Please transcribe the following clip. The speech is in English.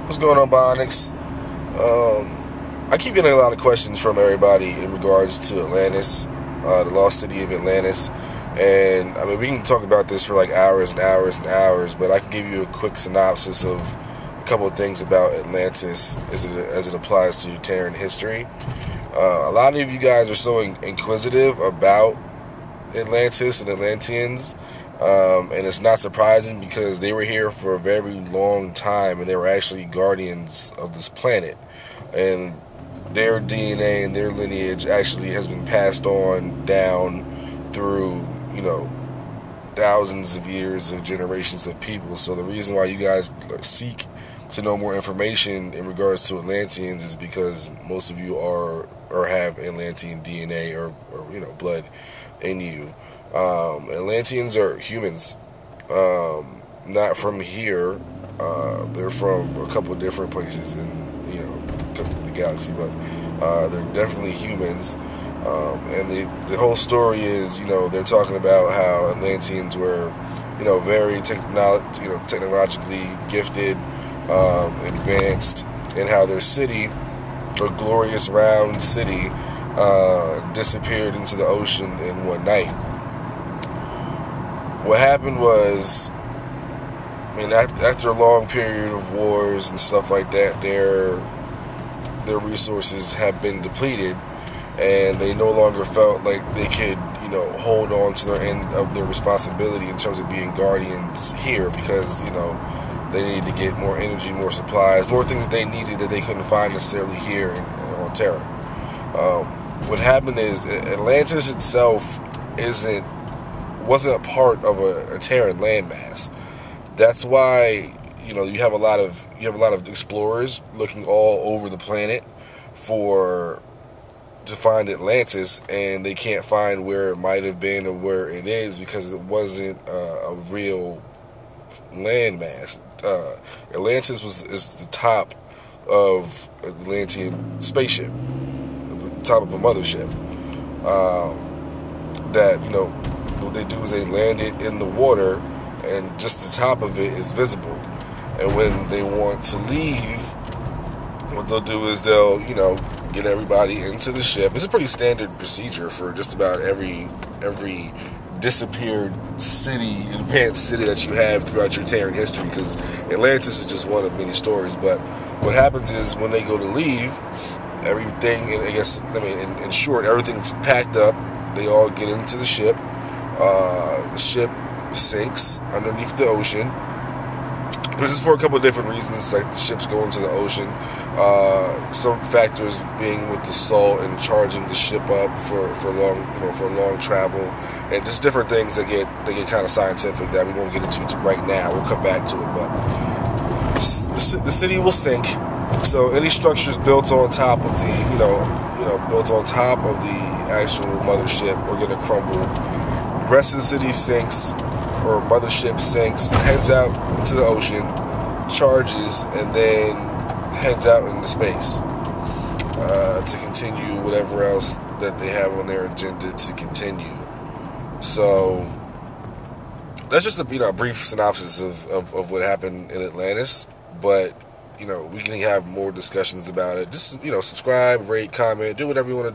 What's going on, Bionics? I keep getting a lot of questions from everybody in regards to Atlantis, the lost city of Atlantis. And I mean, we can talk about this for like hours and hours and hours, but I can give you a quick synopsis of a couple of things about Atlantis as it applies to Terran history. A lot of you guys are so inquisitive about Atlantis and Atlanteans, and it's not surprising because they were here for a very long time, and they were actually guardians of this planet, and their DNA and their lineage actually has been passed on down through, thousands of years of generations of people. So the reason why you guys seek to know more information in regards to Atlanteans is because most of you are or have Atlantean DNA or blood in you. Atlanteans are humans, not from here. They're from a couple of different places in the galaxy, but they're definitely humans. And the whole story is, they're talking about how Atlanteans were, very technologically gifted, advanced, and how their city, a glorious round city, disappeared into the ocean in one night. What happened was, after a long period of wars and stuff like that, their resources have been depleted, and they no longer felt like they could, hold on to their end of their responsibility in terms of being guardians here, because, they needed to get more energy, more supplies, more things that they needed that they couldn't find necessarily here on Terra. What happened is Atlantis itself wasn't a part of a Terran landmass. That's why you have a lot of explorers looking all over the planet to find Atlantis, and they can't find where it might have been or where it is because it wasn't a real landmass. Atlantis is the top of an Atlantean spaceship, the top of a mothership. That what they do is they land it in the water, and just the top of it is visible. And when they want to leave, what they'll do is they'll get everybody into the ship. It's a pretty standard procedure for just about every disappeared city, advanced city that you have throughout your Terran history, because Atlantis is just one of many stories. But what happens is when they go to leave, everything, in short, everything's packed up. They all get into the ship. The ship sinks underneath the ocean. This is for a couple of different reasons. Like the ships go into the ocean. Some factors being with the salt and charging the ship up for long travel, and just different things that get kind of scientific that we won't get into right now. We'll come back to it, but the city will sink. So any structures built on top of the actual mothership are going to crumble. The rest of the city sinks, or mothership sinks, heads out into the ocean, charges, and then heads out into space to continue whatever else that they have on their agenda to continue. So that's just a brief synopsis of what happened in Atlantis. But we can have more discussions about it. Just subscribe, rate, comment, do whatever you want to do.